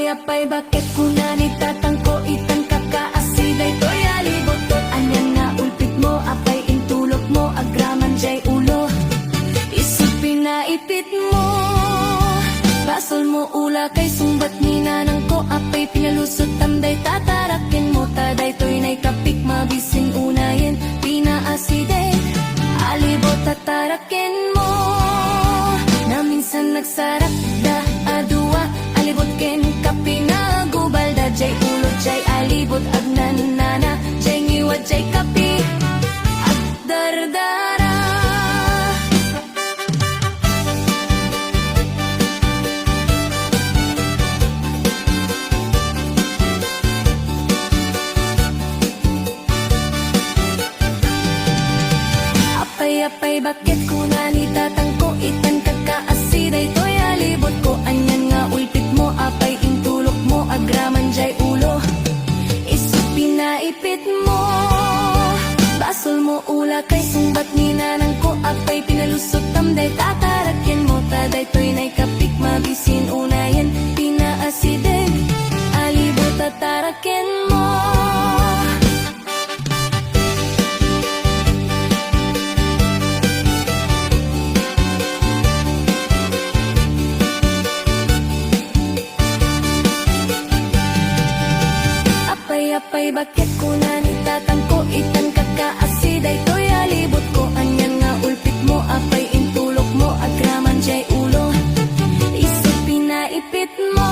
Apay bakit kuna ni tatangko itan kakaasiday to'y alibot ko anyan nga ulpit mo apay intulok mo agraman jay ulo isipin na ipit mo basol mo ula kay sumbat ni nanang ko apay pinalusot tamday tatarakin mo taday to'y nay kapik mabisin unayin pinaasiday alibot tatarakin mo na minsan nagsarak da adua alibot ken kapinagubal da jay ulo jay alibot agnanana jay ngiwat jay kapi at dardara apay bakit kuna ni tatangko itan kakaasiday to'y alibot ko anyan nga ulpit mo apay intulok mo agraman jay ulo isipin na ipit mo basol mo ula kay sumbat ni nanang ko apay pinalusot tamday tatarakin mo taday to'y nay kapik mabisin unayan pinaasiday alibot tatarakin mo apay bakit kuna ni tatangko itan kakaasiday to'y alibot ko anyan nga ulpit mo apay intulok mo agraman jay ulo isipin na ipit mo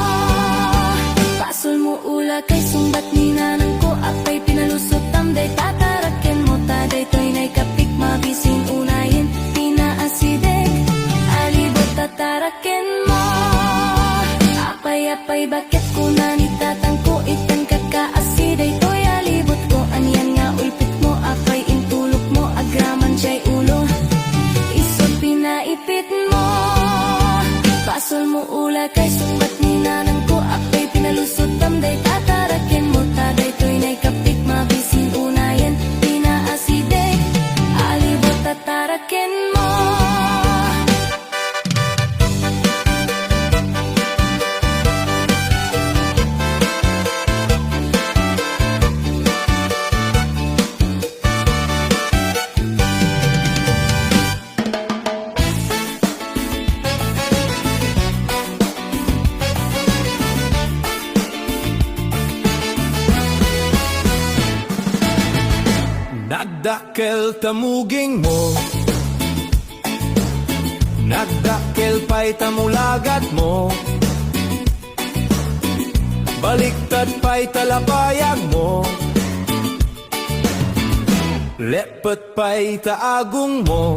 basol mo ula kay sumbat ni nanang ko apay pinalusot tamday tatarakin mo taday to'y nay kapik mabisin unayin pinaasiday alibot tatarakin mo apay bakit kuna ni tatangko itan kakaasiday to'y alibot ko anyan nga ulpit mo apay intulok mo agraman jay ulo isipin na ipit mo basol mo ula kay sumbat ni nanang ko apay pinalusot tamday tatarakin mo taday to'y nay kapik mabisin unayan pinaasiday alibot tatarakin mo Nagdakkel tamuging mo Nagdakkel pa'y tamulagat mo Baliktad pa'y talapayag mo Lepet pa'y taagong mo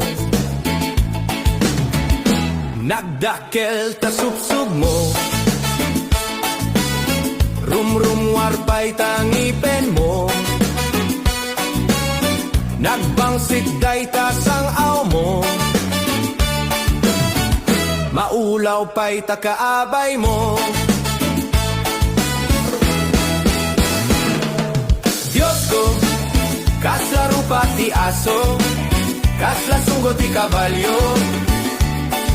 Nagdakkel tasupsug mo Rumrumwar pa'y tangipen mo Nagbangsit day tasang aw mo Maulaw pa'y takaabay mo Diyos ko, kaslaro pati aso Kasla sugo ti kabalyo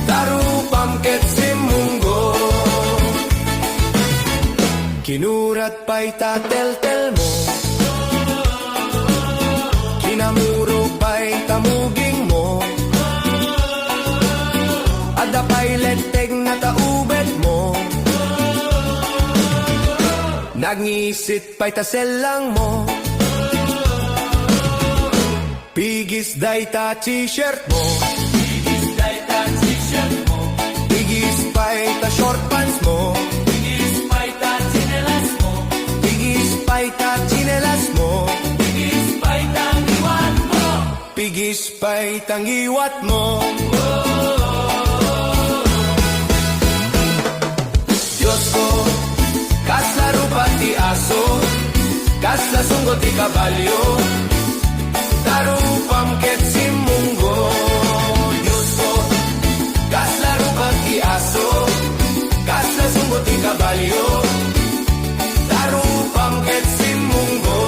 Tarupam ket at pa'y tatel-tel mo. Kinamuro pa'y tamuging mo. Ada pa'y leteg na taubet mo. Nagngisit pa'y taselang mo. Pigis day ta t-shirt mo. Pigis day ta t-shirt mo. Pigis pa'y ta short pants mo. Pigis pa'y ta chinelas mo. Pigis pa'y ta chinelas mo. Pigis pa'y ta iwan mo. Pigis pa'y tangiwat mo. Diyos ko, kaslaro pati aso, kasla sunggot ti kabalyo, tarupam ket simunggo. Diyos ko, kaslaro pati aso, kasla sunggot ti kabalyo, tarupam ket simunggo.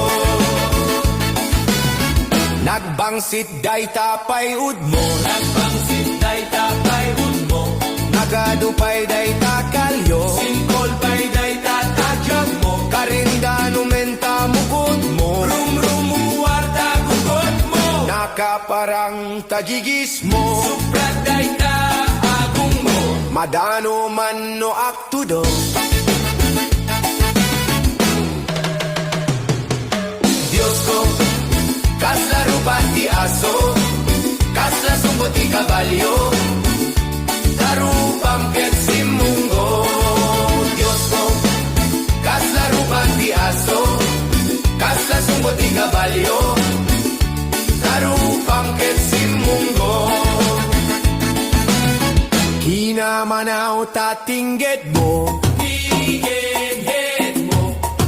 Nagbangsit day tapay udmo, Nagbangsit day ta pa'y udmo. nagadupay day takalyo, Singkol pa'y day ta tadyag mo. karindano menta mukod mo, Rum-rum uwarta gugot mo. nakaparang tagigis mo, Suprat day ta agong mo. madano man no aktudo. Diyos ko, kaslaro pati aso, kasla sunggot ti kabalyo, tarupam ket simunggo. Diyos ko, kaslaro pati aso, kasla sunggot ti kabalyo, tarupam ket simunggo. Kinamanaw tatingget mo, Tiged-hed mo.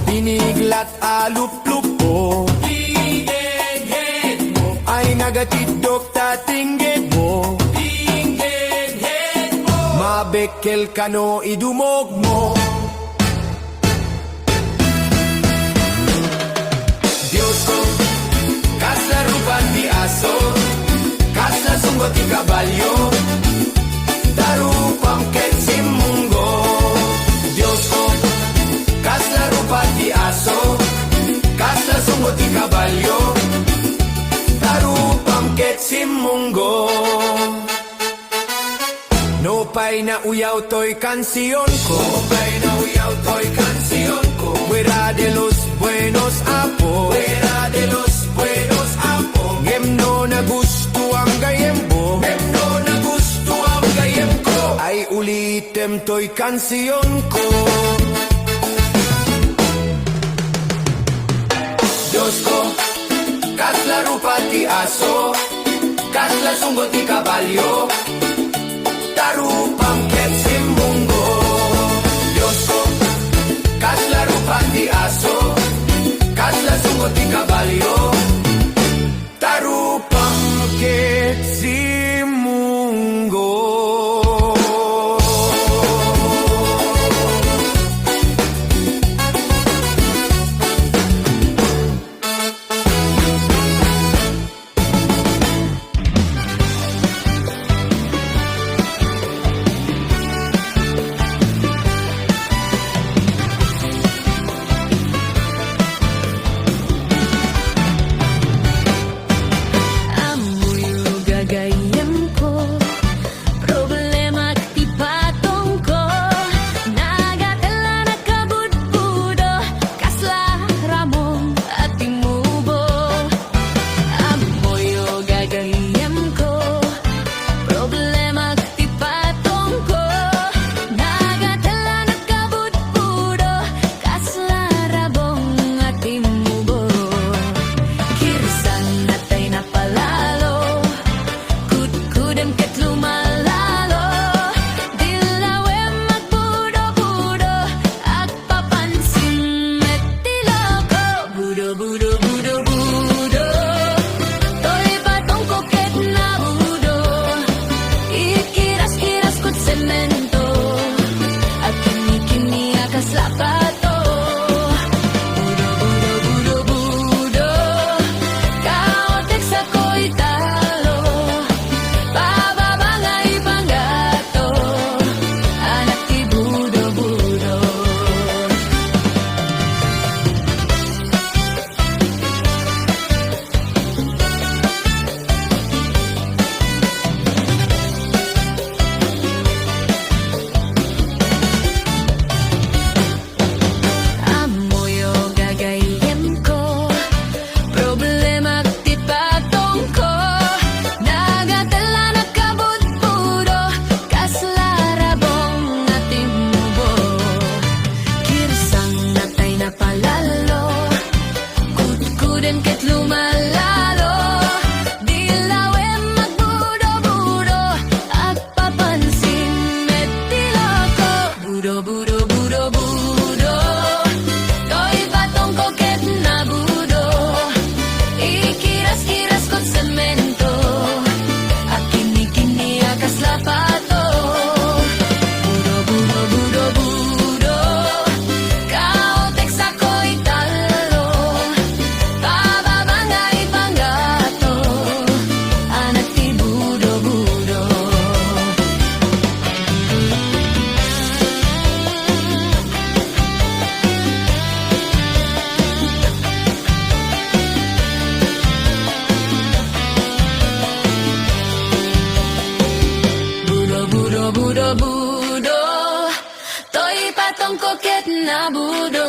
piniglat alup-lup po, Tiged-hed mo. ay nagatidok tatingget mo, Tiged-hed mo. mabekel kano idumog mo. Diyos ko, kaslaro pati aso, kasla sunggot ti kabalyo, tarupam ket simunggo. Diyos ko, kaslaro pati aso, kasla sunggot ti kabalyo, tarupam ket simunggo. No pa'y na uyaw to'y kansiyon ko, no pa'y na uyaw to'y kansiyon ko. Fuera de los buenos apo, fuera de los buenos apo. Gemno na gusto ang gayem mo, gemno na gusto ang gayem ko. Ay ulitem to'y kansiyon ko. Diyos ko, kaslaro pati aso, kasla sunggot ti kabalyo, tarupam ket simunggo. Diyos ko, kaslaro pati aso, kasla sunggot ti kabalyo, tarupam ket simunggo. Budo-budo, to'y patong koket na budo.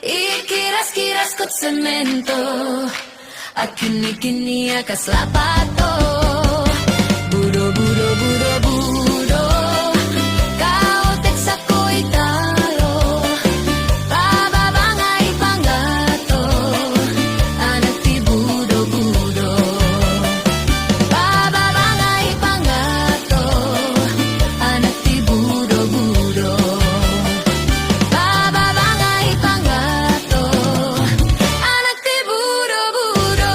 Ikiras-kiras ko't semento, at kini-kini akas lapato. Budo-budo, budo-budo, kautek sa ko'y talo. Pababangay panggato, anak ti budo-budo. Pababangay panggato, anak ti budo-budo. Pababangay panggato, anak ti budo-budo.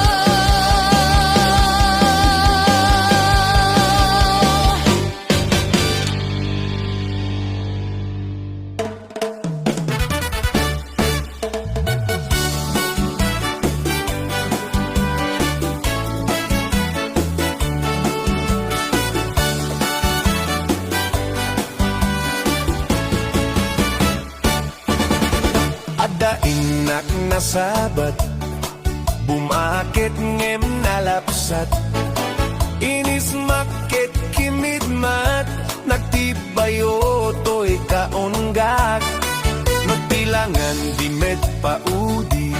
Ada inak na sabat, bumakit ngem nalapsat. Inis makit kimidmat, nagtibayo to'y kaunggak. Magtilangan di med paudi,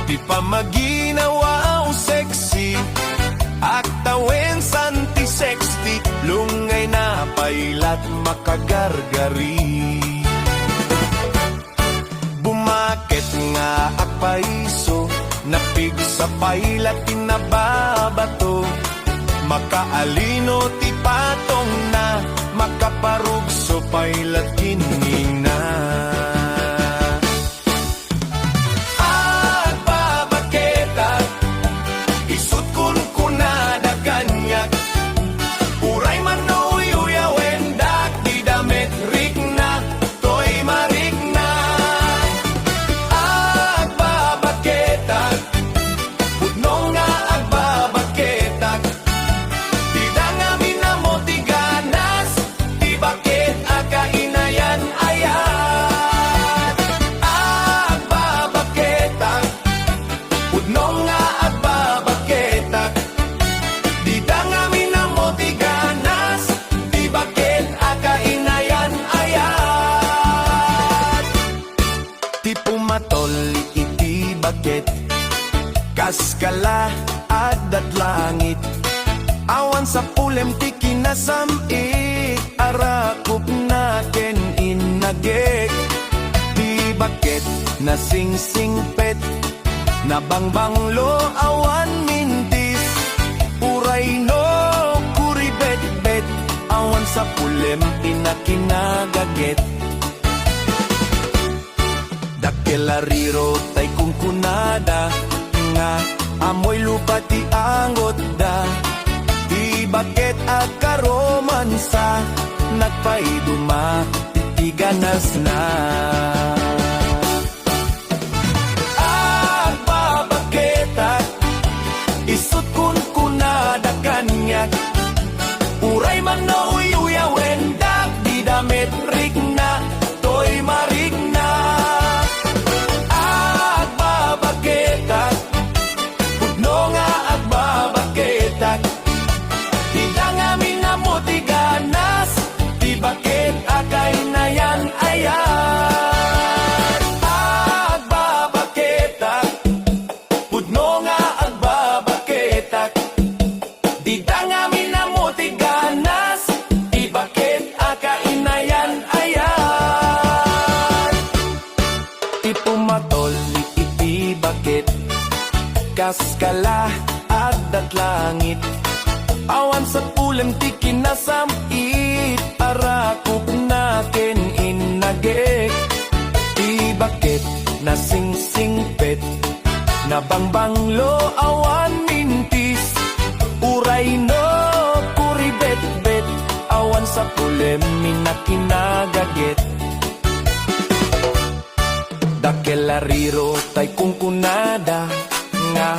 di pa maginawa o sexy. Aktawen santi sexty, lungay na pailat makagargari. Bumakit nga akpaiso, napig sa pailat tinababato. Makaalino ti patong na, makaparugso pailat kinina. Agbabaketa, isut kun kunada kanyak. Uray man no uyuyawendak, di damit rigna, to'y marigna. Agbabaketak, putnong nga agbabaketak. Di da nga minamoti ganas, di bakit akainayan ayat. Agbabaketak, putnong nga agbabaketak. Di da nga minamoti ganas, di bakit akainayan ayat. Ti pumatol iti bakit, kaskala adat langit. Awan sa pulem ti kinasamit, arakop na ken inagek. Ti bakit na sing-singpet, na bangbanglo awan mintis. Uray no kuribet-bet, awan sa pulem inakinagaget. Dakelariro tay kungkunada, nga amoy lupa ti angot da. Di bakit akaromansa, nagpaiduma ti ganas na. Agbabaketak, isut kun kunada kanyak. Uray man na uyuyawendak, di damit rigna, to'y marigna. Agbabaketak, putno nga agbabaketak. Di da nga minamuti ganas, di bakit akainayan ayan. Agbabaketak, putno nga agbabaketak. Di da nga minamuti ganas, di bakit akainayan ayan. Ipumatol iti bakit, kaskala adat langit. Awan sa pulem ti kinasamit, arakop na ken inagek. Ti bakit na sing-singpet, na bangbanglo awan mintis. Uray no kuribet-bet, awan sa pulem minakinagaget. Dakelariro tay kungkunada, nga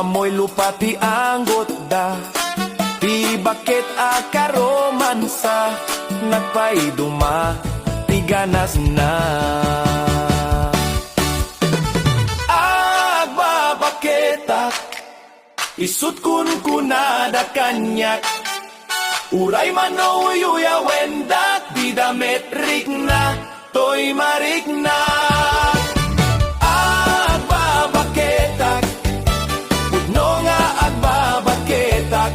amoy lupa ti anggot da. Di bakit akaromansa, nagpaiduma ti ganas na. Agbabaketak, isut kun kunada kanyak. Uray man no uyuya wendak di damit rigna toy marigna agbabaketak pudno nga agbabaketak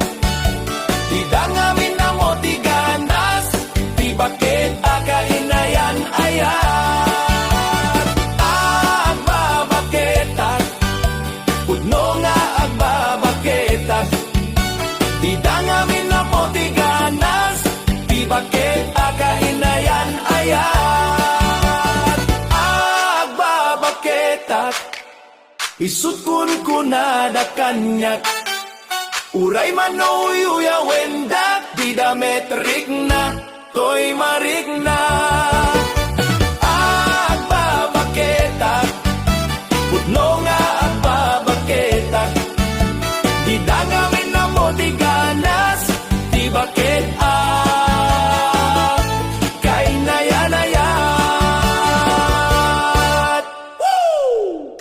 di dangamin na mo ti ganas di bakit akainayan ayan agbabaketak pudno nga agbabaketak di dangamin na mo ti ganas di bakit akainayan ayan agbabaketak isut kun da kanyak uray man no uyuya wendak di damit rigna toy marigna agbabaketak pudno nga agbabaketak di dangamin na mo di ganas di bakit kainayan Woo!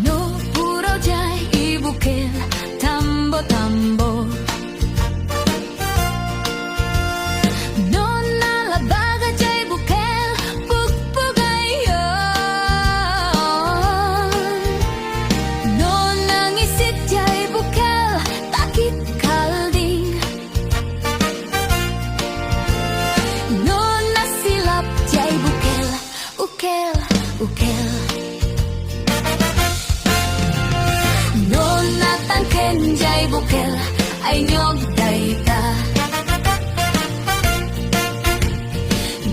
No puro jay ibukel tambo tambo No nalabaga jay bukel pugpugayon No nangisit jay bukel takit kalding No nasilap jay bukel ukel ukel No natangken jay bukel ay nyog dayta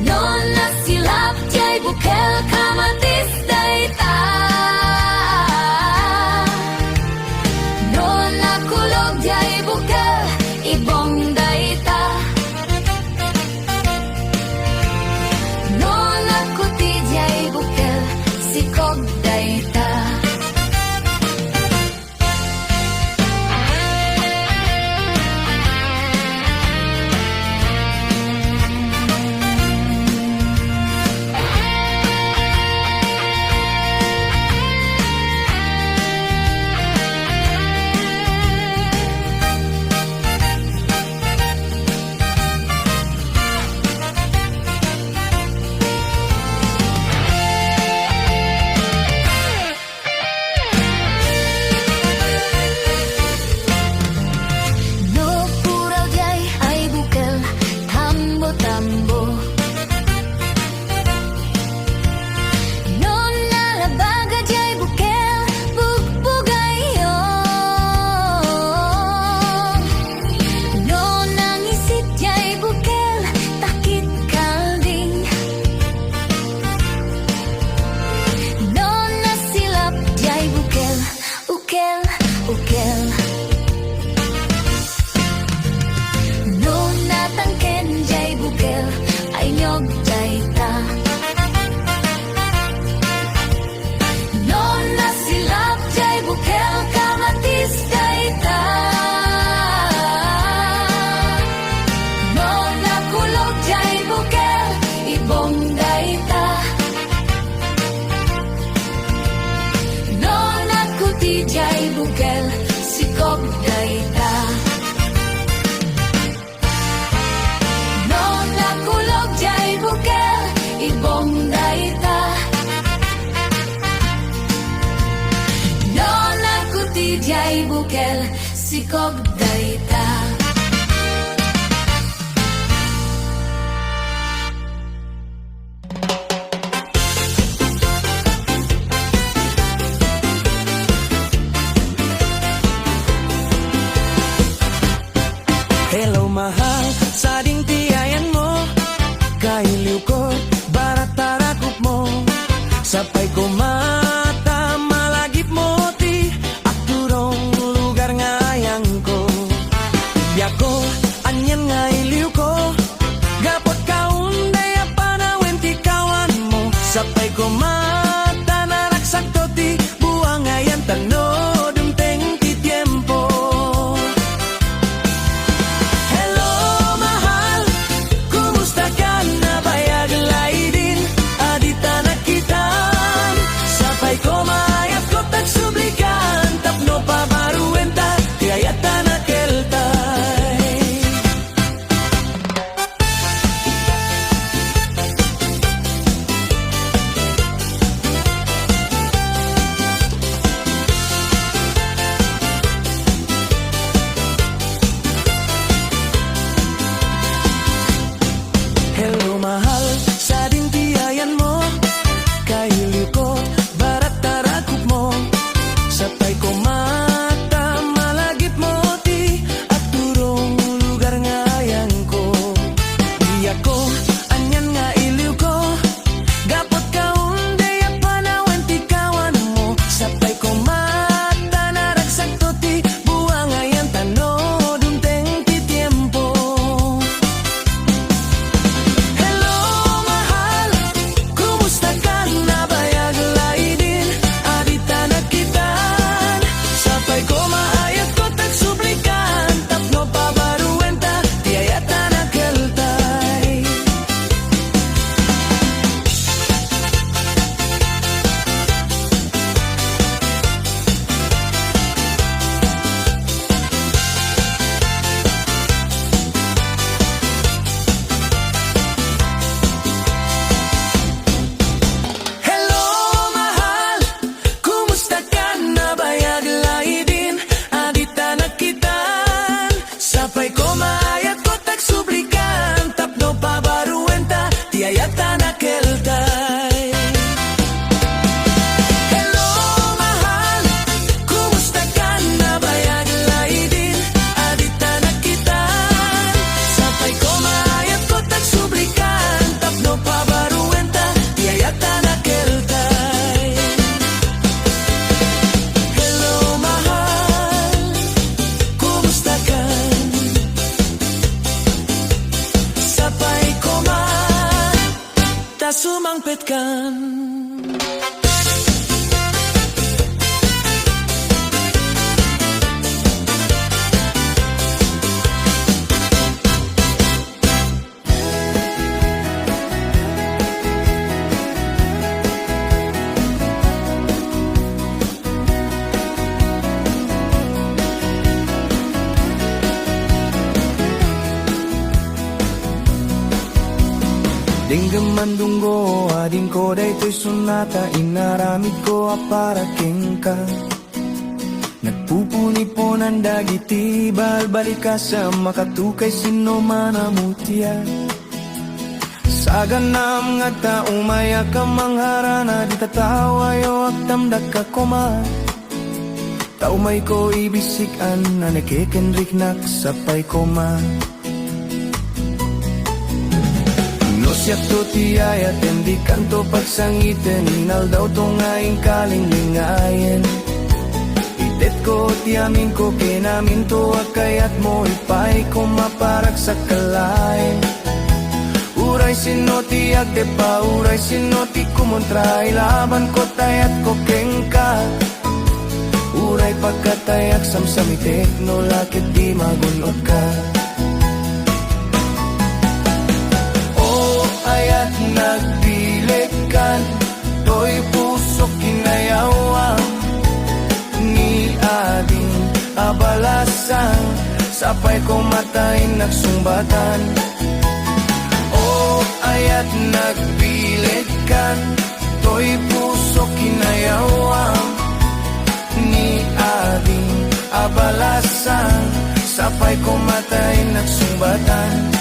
No nasilap jay bukel kamatis dayta No nakulog jay bukel ibong dayta No nakuti jay bukel sikog dayta No puro jay ay bukel tambo tambo No nalabaga jay bukel pugpugayon No nangisit jay bukel takit kalding No nasilap jay bukel ukel ukel No natangken jay bukel ay nyog dayta No nasilap jay bukel kamatis dayta No nakulog jay bukel ibong dayta No nakuti jay bukel sikog dayta No nakulog jay bukel ibong dayta No nakuti jay bukel sikog dayta Hello mahal, sa ding tiyayan mo Kailiw ko, barat tarakop mo Sapay ko mata, malagip mo ti At durong lugar ngayang ko sumangpit kan. Dingam mandunggo ading ko daytoy sunata inaramid ko para kengka. Nagpupuni-punan dagiti balbalik ka sa makatukay sino manamutya. Sa ganam nga ta umaya ka mangharana di tatawayo agtamdak ka kuma. Taumay ko ibisikan na nakikenrik nak sapay koma. Siyak to tiyaya tendi kanto pagsangiten inal daw to ngaing kalinglingayen. Itet ko tiamin ko kinamin to akayat mo ipay ko maparak sa kalay. Uray sino tiyak de pa uray sino ti kumontra ilaban ko tayat ko kengka. Uray pagkatayak samsamitek no lakit di magunot ka. Ayat nagbilikan, to'y puso kinayawang ni ading abalasan, sapay ko matay nagsumbatan. Ayat nagbilikan, to'y puso kinayawang ni ading abalasan, sapay ko matay nagsumbatan.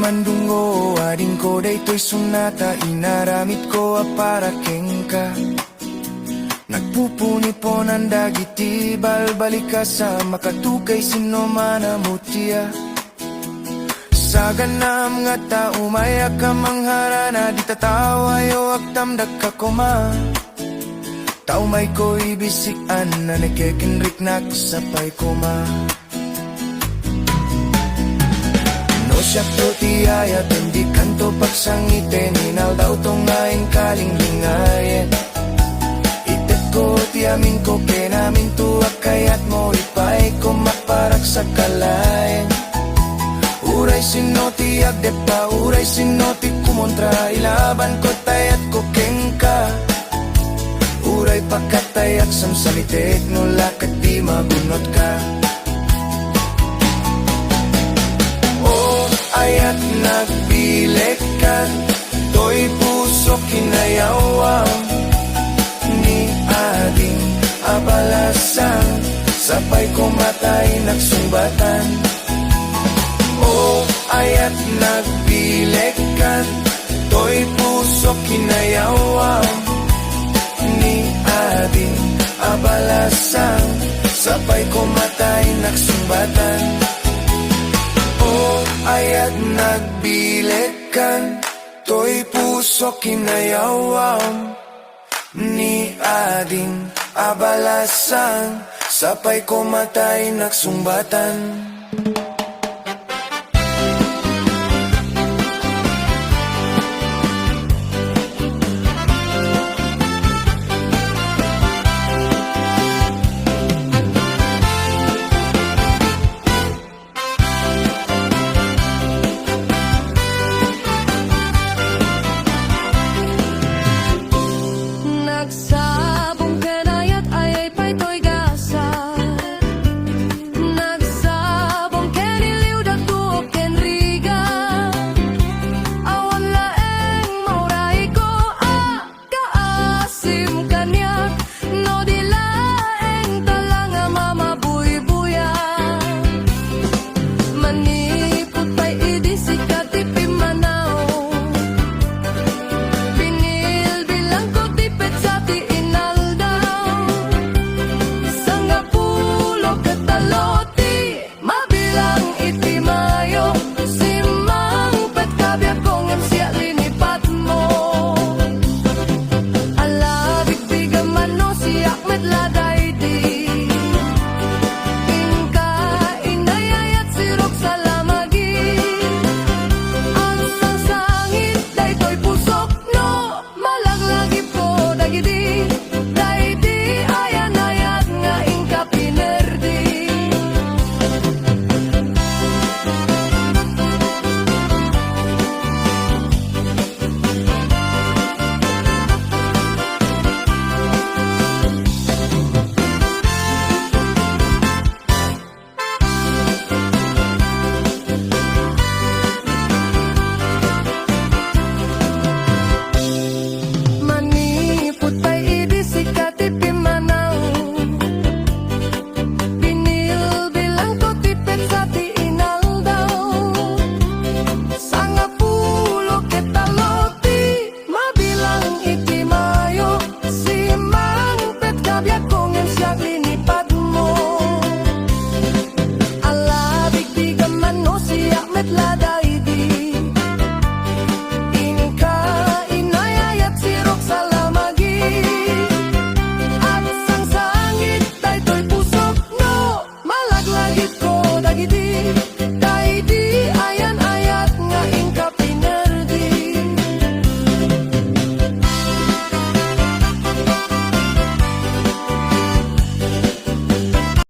Mandungo ading ko daytoy sunata inaramid ko para kengka. Nagpupuni-punan dagiti balbalik ka sa makatukay sino manamutya. Sa ganam nga ta umaya ka mangharana di tatawayo agtamdak ka kuma. Taumay ko ibisikan na nakikenrik nak sapay koma. Siyak to tiyaya tendi kanto pagsangiten inal daw to ngaing kalinglingayen. Itet ko tiamin ko kenamin to akayat mo ipay ko maparak sa kalayen. Uray sino tiyak de pa uray sino ti kumontra ilaban ko tayat ko kengka. Uray pagkatayak samsamitek no lakat di magunot ka. Ayat nagbilikan, to'y puso kinayawang ni ading abalasan, sapay ko matay nagsumbatan. Ayat nagbilikan, to'y puso kinayawang ni ading abalasan, sapay ko matay nagsumbatan. Ayat nagbilikan, to'y puso kinayawang ni ading abalasan, sapay ko matay nagsumbatan.